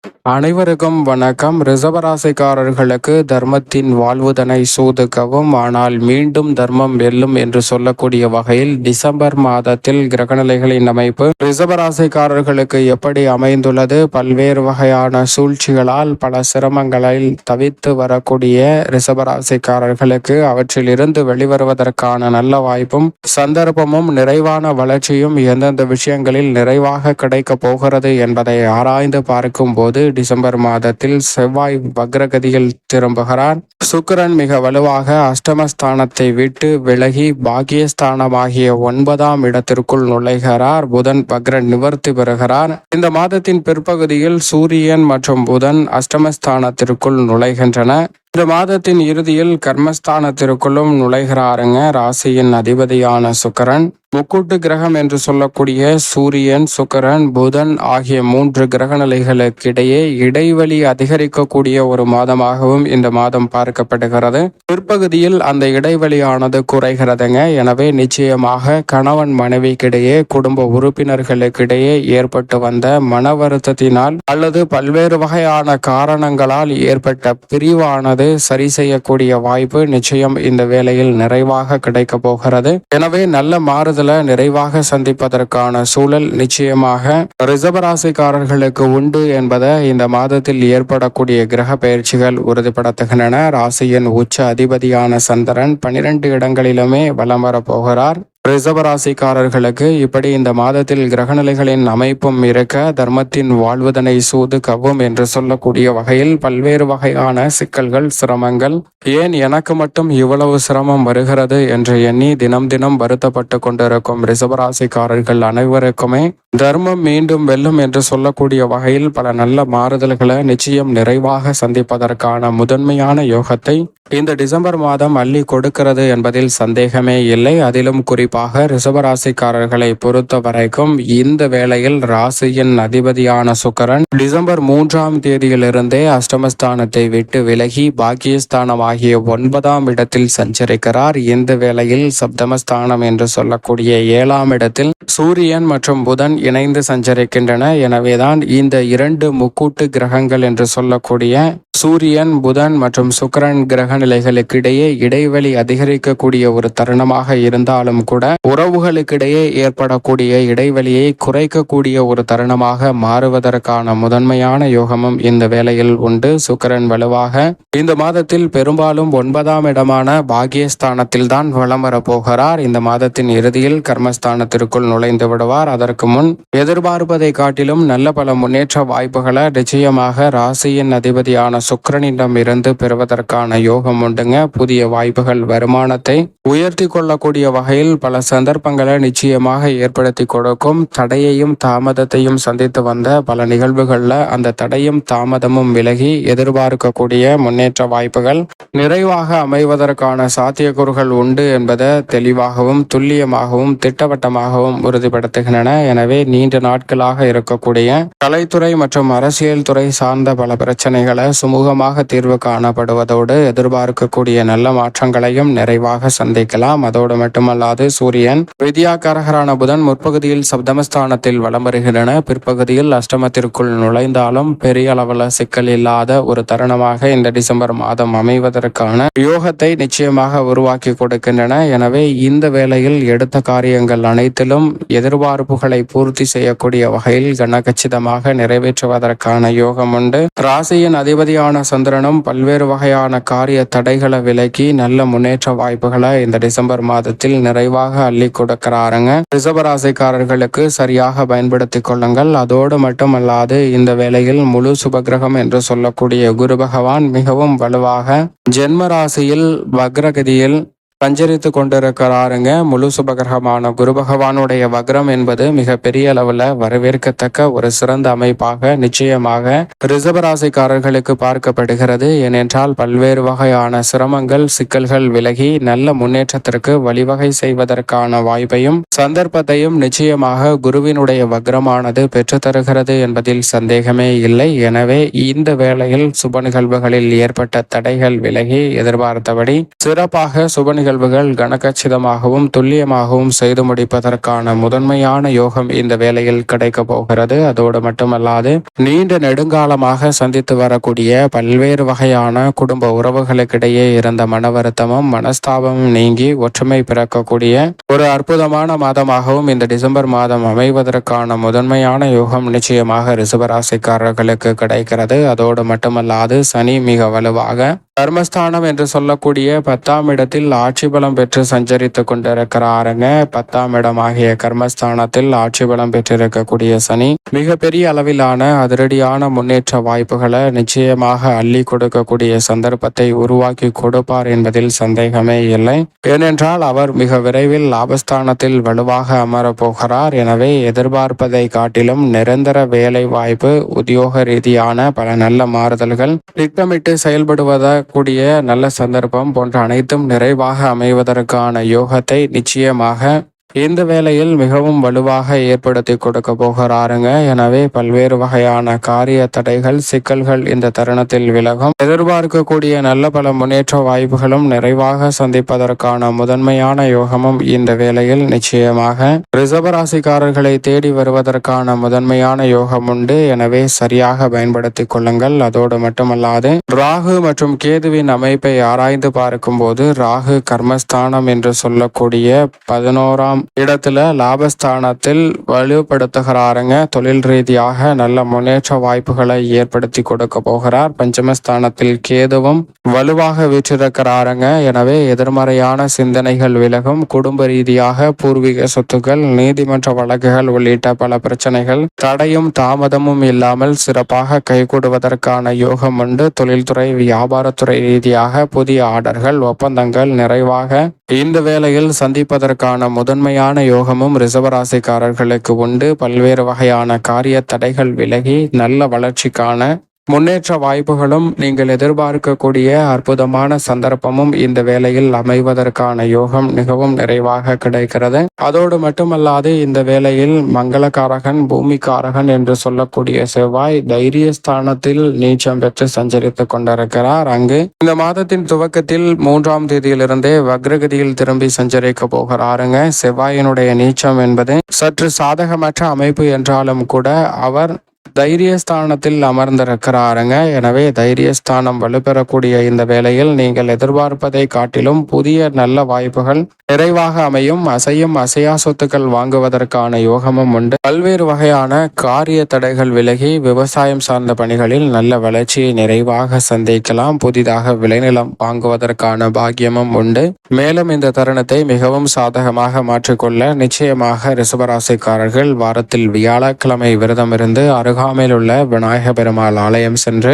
அனைவருக்கும் வணக்கம். ரிஷபராசிக்காரர்களுக்கு தர்மத்தின் வாழ்வுதனை சூதுக்கவும், ஆனால் மீண்டும் தர்மம் வெல்லும் என்று சொல்லக்கூடிய வகையில் டிசம்பர் மாதத்தில் கிரகநிலைகளின் அமைப்பு ரிஷபராசிக்காரர்களுக்கு எப்படி அமைந்துள்ளது? பல்வேறு வகையான சூழ்ச்சிகளால் பல சிரமங்களில் தவித்து வரக்கூடிய ரிஷபராசிக்காரர்களுக்கு அவற்றில் இருந்து வெளிவருவதற்கான நல்ல வாய்ப்பும் சந்தர்ப்பமும் நிறைவான வளர்ச்சியும் எந்தெந்த விஷயங்களில் நிறைவாக கிடைக்கப் போகிறது என்பதை ஆராய்ந்து பார்க்கும் போது டிசம்பர் மாதத்தில் செவ்வாய் வக்ரகதியில் திரும்புகிறார். சுக்கிரன் மிக வலுவாக அஷ்டமஸ்தானத்தை விட்டு விலகி பாக்கியஸ்தானமாகிய 9ஆம் இடத்திற்குள் நுழைகிறார். புதன் வக்ர நிவர்த்தி பெறுகிறார். இந்த மாதத்தின் பிற்பகுதியில் சூரியன் மற்றும் புதன் அஷ்டமஸ்தானத்திற்குள் நுழைகின்றன. இந்த மாதத்தின் இறுதியில் கர்மஸ்தானத்திற்குள்ளும் நுழைகிறாருங்க. ராசியின் அதிபதியான சுக்கிரன், முக்கூட்டு கிரகம் என்று சொல்லக்கூடிய சூரியன், சுக்கிரன், புதன் ஆகிய 3 கிரக நிலைகளுக்கிடையே இடைவெளி அதிகரிக்கக்கூடிய ஒரு மாதமாகவும் இந்த மாதம் பார்க்கப்படுகிறது. பிற்பகுதியில் அந்த இடைவெளியானது குறைகிறதுங்க. எனவே நிச்சயமாக கணவன் மனைவிக்கிடையே, குடும்ப உறுப்பினர்களுக்கிடையே ஏற்பட்டு வந்த மன வருத்தத்தினால் அல்லது பல்வேறு வகையான காரணங்களால் ஏற்பட்ட பிரிவானது சரி செய்யக்கூடிய வாய்ப்பு நிச்சயம் இந்த வேளையில் நிறைவாக கிடைக்க போகிறது. எனவே நல்ல மாறுதலை நிறைவாக சந்திப்பதற்கான சூழல் நிச்சயமாக ரிஷபராசிக்காரர்களுக்கு உண்டு என்பதை இந்த மாதத்தில் ஏற்படக்கூடிய கிரக பயிற்சிகள் உறுதிப்படுத்துகின்றன. ராசியின் உச்ச அதிபதியான சந்திரன் 12 இடங்களிலுமே வலம் வர போகிறார். ரிஷபராசிக்காரர்களுக்கு இப்படி இந்த மாதத்தில் கிரகநிலைகளின் அமைப்பும் இருக்க தர்மத்தின் வாழ்வுதனை சூது கவ்வும் என்று சொல்லக்கூடிய வகையில் பல்வேறு வகையான சிக்கல்கள், சிரமங்கள், ஏன் எனக்கு மட்டும் இவ்வளவு சிரமம் வருகிறது என்று எண்ணி தினம் தினம் வருத்தப்பட்டு கொண்டிருக்கும் ரிஷபராசிக்காரர்கள் அனைவருக்குமே தர்மம் மீண்டும் வெல்லும் என்று சொல்லக்கூடிய வகையில் பல நல்ல மாறுதல்களை நிச்சயம் நிறைவாக சந்திப்பதற்கான முதன்மையான யோகத்தை இந்த டிசம்பர் மாதம் அள்ளி கொடுக்கிறது என்பதில் சந்தேகமே இல்லை. அதிலும் குறிப்பாக ரிஷபராசிக்காரர்களை பொறுத்த வரைக்கும் இந்த வேளையில் ராசியின் அதிபதியான சுக்கிரன் டிசம்பர் 3ஆம் தேதியிலிருந்தே அஷ்டமஸ்தானத்தை விட்டு விலகி பாக்கியஸ்தானம் ஆகிய 9ஆம் இடத்தில் சஞ்சரிக்கிறார். இந்த வேளையில் சப்தமஸ்தானம் என்று சொல்லக்கூடிய 7ஆம் இடத்தில் சூரியன் மற்றும் புதன் இணைந்து சஞ்சரிக்கின்றன. எனவேதான் இந்த 2 முக்கூட்டு கிரகங்கள் என்று சொல்லக்கூடிய சூரியன், புதன் மற்றும் சுக்கிரன் கிரக நிலைகளுக்கிடையே இடைவெளி அதிகரிக்கக்கூடிய ஒரு தருணமாக இருந்தாலும் கூட உறவுகளுக்கிடையே ஏற்படக்கூடிய இடைவெளியை குறைக்கக்கூடிய ஒரு தருணமாக மாறுவதற்கான முதன்மையான யோகமும் இந்த வேளையில் உண்டு. சுக்கிரன் வலுவாக இந்த மாதத்தில் பெரும்பாலும் 9ஆம் இடமான பாக்கியஸ்தானத்தில் தான் வலம் வர போகிறார். இந்த மாதத்தின் இறுதியில் கர்மஸ்தானத்திற்குள் நுழைந்து விடுவார். அதற்கு முன் எதிர்பார்ப்பதை காட்டிலும் நல்ல பல முன்னேற்ற வாய்ப்புகளை நிச்சயமாக ராசியின் அதிபதியான சுக்கிரனிடம் இருந்து பெறுவதற்கான யோகம் உண்டுங்க. புதிய வாய்ப்புகள், வருமானத்தை உயர்த்தி கொள்ளக்கூடிய வகையில் பல சந்தர்ப்பங்களை நிச்சயமாக ஏற்படுத்தி கொடுக்கும். தடையையும் தாமதத்தையும் சந்தித்து வந்த பல நிகழ்வுகள்ல அந்த தடையும் தாமதமும் விலகி எதிர்பார்க்கக்கூடிய முன்னேற்ற வாய்ப்புகள் நிறைவாக அமைவதற்கான சாத்தியக்கூறுகள் உண்டு என்பதை தெளிவாகவும் துல்லியமாகவும் திட்டவட்டமாகவும் உறுதிப்படுத்துகின்றன. எனவே நீண்ட நாட்களாக இருக்கக்கூடிய கலைத்துறை மற்றும் அரசியல் துறை சார்ந்த பல பிரச்சனைகளை சுமூகமாக தீர்வு காணப்படுவதோடு எதிர்பார்க்கக்கூடிய நல்ல மாற்றங்களையும் நிறைவாக சந்திக்கலாம். அதோடு மட்டுமல்லாது சூரியன், வித்யாகாரகரான புதன் முற்பகுதியில் சப்தமஸ்தானத்தில் வலம் வருகின்றன. பிற்பகுதியில் அஷ்டமத்திற்குள் நுழைந்தாலும் பெரிய அளவில் சிக்கல் இல்லாத ஒரு தருணமாக இந்த டிசம்பர் மாதம் அமைவதற்கான யோகத்தை நிச்சயமாக உருவாக்கி கொடுக்கின்றன. எனவே இந்த வேளையில் எடுத்த காரியங்கள் அனைத்திலும் எதிர்பார்ப்புகளை பூர்த்தி செய்யக்கூடிய வகையில் கனகச்சிதமாக நிறைவேற்றுவதற்கான யோகம் உண்டு. ராசியின் அதிபதியான சந்திரனும் பல்வேறு வகையான காரிய தடைகளை விலக்கி நல்ல முன்னேற்ற வாய்ப்புகளை இந்த டிசம்பர் மாதத்தில் நிறைவாக அள்ளி கொடுக்கிறாருங்க. ரிஷபராசிக்காரர்களுக்கு சரியாக பயன்படுத்திக் கொள்ளுங்கள். அதோடு மட்டுமல்லாது இந்த வேளையில் முழு சுபகிரகம் என்று சொல்லக்கூடிய குரு பகவான் மிகவும் வலுவாக ஜென்ம ராசியில் வக்ரகதியில் சஞ்சரித்து கொண்டிருக்கிறாருங்க. முழு சுபகிரகமான குரு பகவானுடைய வக்ரம் என்பது மிக பெரிய அளவில் வரவேற்கத்தக்க ஒரு சிறந்த அமைப்பாக நிச்சயமாக ரிஷபராசிக்காரர்களுக்கு பார்க்கப்படுகிறது. ஏனென்றால் பல்வேறு வகையான சிரமங்கள், சிக்கல்கள் விலகி நல்ல முன்னேற்றத்திற்கு வழிவகை செய்வதற்கான வாய்ப்பையும் சந்தர்ப்பத்தையும் நிச்சயமாக குருவினுடைய வக்ரமானது பெற்றுத்தருகிறது என்பதில் சந்தேகமே இல்லை. எனவே இந்த வேளையில் சுப நிகழ்வுகளில் ஏற்பட்ட தடைகள் விலகி எதிர்பார்த்தபடி சிறப்பாக சுப நிகழ்வுகள் கனகச்சிதமாகவும் துல்லியமாகவும் செய்து முடிப்பதற்கான முதன்மையான யோகம் இந்த வேளையில் கிடைக்க போகிறது. அதோடு மட்டுமல்லாது நீண்ட நெடுங்காலமாக சந்தித்து வரக்கூடிய பல்வேறு வகையான குடும்ப உறவுகளுக்கிடையே இருந்த மன வருத்தமும் மனஸ்தாபமும் நீங்கி ஒற்றுமை பிறக்கக்கூடிய ஒரு அற்புதமான மாதமாகவும் இந்த டிசம்பர் மாதம் அமைவதற்கான முதன்மையான யோகம் நிச்சயமாக ரிஷபராசிக்காரர்களுக்கு கிடைக்கிறது. அதோடு மட்டுமல்லாது சனி மிக வலுவாக கர்மஸ்தானம் என்று சொல்லக்கூடிய 10ஆம் இடத்தில் ஆட்சி பலம் பெற்று சஞ்சரித்து கொண்டிருக்கிறாருங்க. 10ஆம் இடமாகிய கர்மஸ்தானத்தில் ஆட்சி பலம் பெற்றிருக்கக்கூடிய சனி மிகப்பெரிய அளவிலான அதிரடியான முன்னேற்ற வாய்ப்புகளை நிச்சயமாக அள்ளி கொடுக்கக்கூடிய சந்தர்ப்பத்தை உருவாக்கி கொடுப்பார் என்பதில் சந்தேகமே இல்லை. ஏனென்றால் அவர் மிக விரைவில் லாபஸ்தானத்தில் வலுவாக அமரப் போகிறார். எனவே எதிர்பார்ப்பதை காட்டிலும் நிரந்தர வேலை வாய்ப்பு, உத்தியோக ரீதியான பல நல்ல மாறுதல்கள், திட்டமிட்டு செயல்படுவத கூடிய நல்ல சந்தர்ப்பம் போன்ற அனைத்தும் நிறைவாக அமைவதற்கான யோகத்தை நிச்சயமாக இந்த வேளையில் மிகவும் வலுவாக ஏற்படுத்தி கொடுக்க போகிறாருங்க. எனவே பல்வேறு வகையான காரிய தடைகள், சிக்கல்கள் இந்த தருணத்தில் விலகும். எதிர்பார்க்கக்கூடிய நல்ல பல முன்னேற்ற வாய்ப்புகளும் நிறைவாக சந்திப்பதற்கான முதன்மையான யோகமும் இந்த வேளையில் நிச்சயமாக ரிஷபராசிக்காரர்களை தேடி வருவதற்கான முதன்மையான யோகம் உண்டு. எனவே சரியாக பயன்படுத்திக் கொள்ளுங்கள். அதோடு மட்டுமல்லாது ராகு மற்றும் கேதுவின் அமைப்பை ஆராய்ந்து பார்க்கும்போது ராகு கர்மஸ்தானம் என்று சொல்லக்கூடிய 11ஆம் இடத்துல லாபஸ்தானத்தில் வலுப்படுத்துகிறாருங்க. தொழில் ரீதியாக நல்ல முன்னேற்ற வாய்ப்புகளை ஏற்படுத்தி கொடுக்க போகிறார். பஞ்சமஸ்தானத்தில் கேதுவும் வலுவாக வீற்றிருக்கிறாருங்க. எனவே எதிர்மறையான சிந்தனைகள் விலகும். குடும்ப ரீதியாக பூர்வீக சொத்துக்கள், நீதிமன்ற வழக்குகள் உள்ளிட்ட பல பிரச்சனைகள் தடையும் தாமதமும் இல்லாமல் சிறப்பாக கைகூடுவதற்கான யோகம் உண்டு. தொழில்துறை, வியாபாரத்துறை ரீதியாக புதிய ஆர்டர்கள், ஒப்பந்தங்கள் நிறைவாக இந்த வேளையில் சந்திப்பதற்கான முதன்மையான யோகமும் ரிஷபராசிக்காரர்களுக்கு உண்டு. பல்வேறு வகையான காரிய தடைகள் விலகி நல்ல வளர்ச்சிக்கான முன்னேற்ற வாய்ப்புகளும் நீங்கள் எதிர்பார்க்கக்கூடிய அற்புதமான சந்தர்ப்பமும் இந்த வேளையில் அமைவதற்கான யோகம் மிகவும் நிறைவாக கிடைக்கிறது. அதோடு மட்டுமல்லாது இந்த வேளையில் மங்களகாரகன், பூமிக்காரகன் என்று சொல்லக்கூடிய செவ்வாய் தைரியஸ்தானத்தில் நீச்சம் பெற்று சஞ்சரித்துக் கொண்டிருக்கிறார். அங்கு இந்த மாதத்தின் துவக்கத்தில் 3ஆம் தேதியிலிருந்தே வக்ரகதியில் திரும்பி சஞ்சரிக்க போகிறாருங்க. செவ்வாயினுடைய நீச்சம் என்பது சற்று சாதகமற்ற அமைப்பு என்றாலும் கூட அவர் தைரியஸ்தானத்தில் அமர்ந்திருக்கிறாருங்க. எனவே தைரியஸ்தானம் வலுப்பெறக்கூடிய இந்த வேளையில் நீங்கள் எதிர்பார்ப்பதை காட்டிலும் புதிய நல்ல வாய்ப்புகள் நிறைவாக அமையும். அசையும் அசையா சொத்துக்கள் வாங்குவதற்கான யோகமும் உண்டு. பல்வேறு வகையான காரிய தடைகள் விலகி விவசாயம் சார்ந்த பணிகளில் நல்ல வளர்ச்சியை நிறைவாக சந்திக்கலாம். புதிதாக விளைநிலம் வாங்குவதற்கான பாக்கியமும் உண்டு. மேலும் இந்த தருணத்தை மிகவும் சாதகமாக மாற்றிக்கொள்ள நிச்சயமாக ரிஷபராசிக்காரர்கள் வாரத்தில் வியாழக்கிழமை விரதம் இருந்து அருகாமையில் உள்ள விநாயக பெருமாள் ஆலயம் சென்று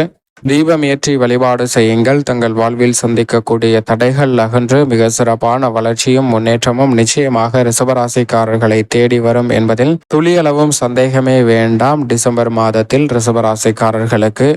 தீபம் ஏற்றி வழிபாடு செய்யுங்கள். தங்கள் வாழ்வில் சந்திக்கக்கூடிய தடைகள் அகன்று மிக சிறப்பான வளர்ச்சியும் முன்னேற்றமும் நிச்சயமாக ரிஷபராசிக்காரர்களை தேடி வரும் என்பதில் துளியளவும் சந்தேகமே வேண்டாம். டிசம்பர் மாதத்தில் ரிஷபராசிக்காரர்களுக்கு